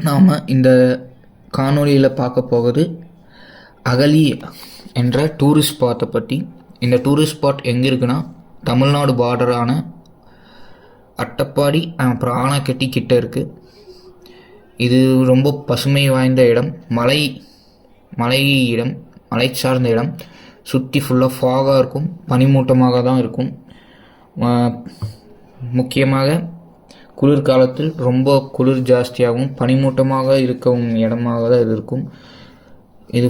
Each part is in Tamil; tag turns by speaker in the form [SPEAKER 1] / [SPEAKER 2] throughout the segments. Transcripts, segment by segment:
[SPEAKER 1] நாம் இந்த காணொளியில் பார்க்க போகிறது அகலி என்ற டூரிஸ்ட் ஸ்பாட்டை பற்றி. இந்த டூரிஸ்ட் ஸ்பாட் எங்கே இருக்குன்னா, தமிழ்நாடு பார்டரான அட்டப்பாடி அப்புறம் ஆனைக்கட்டி கிட்ட இருக்குது. இது ரொம்ப பசுமை வாய்ந்த இடம், மலை சார்ந்த இடம். சுற்றி ஃபுல்லாக ஃபாகாக இருக்கும், பனிமூட்டமாக தான் இருக்கும். முக்கியமாக குளிர்காலத்தில் ரொம்ப குளிர் ஜாஸ்தியாகவும் பனிமூட்டமாக இருக்கவும் இடமாக தான் இது இருக்கும். இது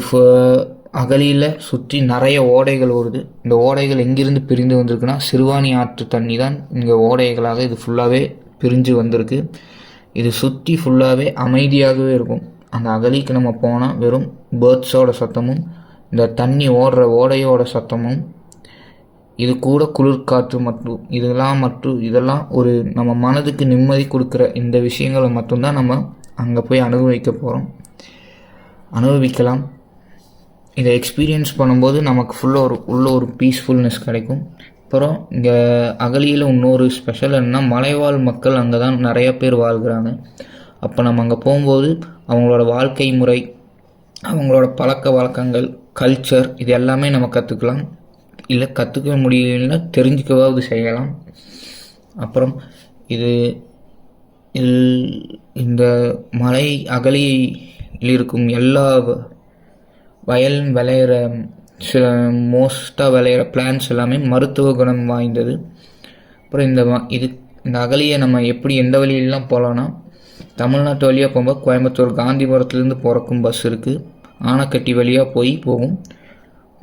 [SPEAKER 1] அகலியில் சுற்றி நிறைய ஓடைகள் வருது. இந்த ஓடைகள் எங்கிருந்து பிரிந்து வந்திருக்குன்னா, சிறுவாணி ஆற்று தண்ணி தான் இங்கே ஓடைகளாக இது ஃபுல்லாகவே பிரிஞ்சு வந்திருக்கு. இது சுற்றி ஃபுல்லாகவே அமைதியாகவே இருக்கும். அந்த அகலிக்கு நம்ம போனால் வெறும் பேர்ட்ஸோட சத்தமும் இந்த தண்ணி ஓடுற ஓடையோட சத்தமும், இது கூட குளிர்காற்று இதெல்லாம் ஒரு நம்ம மனதுக்கு நிம்மதி கொடுக்குற இந்த விஷயங்களை மட்டும்தான் நம்ம அங்கே போய் அனுபவிக்கலாம். இதை எக்ஸ்பீரியன்ஸ் பண்ணும்போது நமக்கு உள்ள ஒரு பீஸ்ஃபுல்னஸ் கிடைக்கும். அப்புறம் இங்கே அகலியில் இன்னொரு ஸ்பெஷல் என்னன்னா, மலைவாழ் மக்கள் அங்கே தான் நிறைய பேர் வாழ்கிறாங்க. அப்போ நம்ம அங்கே போகும்போது அவங்களோட வாழ்க்கை முறை, அவங்களோட பழக்க வழக்கங்கள், கல்ச்சர், இது எல்லாமே நம்ம கற்றுக்கலாம். இல்லை கற்றுக்க முடியலன்னா தெரிஞ்சுக்கவாவது செய்யலாம். அப்புறம் இந்த மலை அகலியில் இருக்கும் எல்லா வயலும் விளையிற மோஸ்ட்டாக விளையிற பிளான்ஸ் எல்லாமே மருத்துவ குணம் வாய்ந்தது. அப்புறம் இந்த அகலியை நம்ம எப்படி எந்த வழியிலலாம் போகலான்னா, தமிழ்நாட்டு வழியாக போகும்போது கோயம்புத்தூர் காந்திபுரத்துலேருந்து போகிறக்கும் பஸ் இருக்குது. ஆனைக்கட்டி வழியாக போகும்.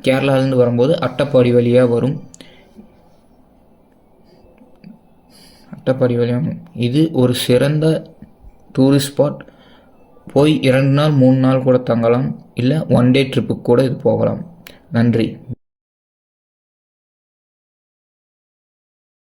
[SPEAKER 1] கேரளாவிலேருந்து வரும்போது அட்டப்பாடி வழியாக வரும். இது ஒரு சிறந்த டூரிஸ்ட் ஸ்பாட். போய் 2 நாள் 3 நாள் கூட தங்கலாம், இல்லை 1 டே ட்ரிப்புக்கு கூட இது போகலாம். நன்றி.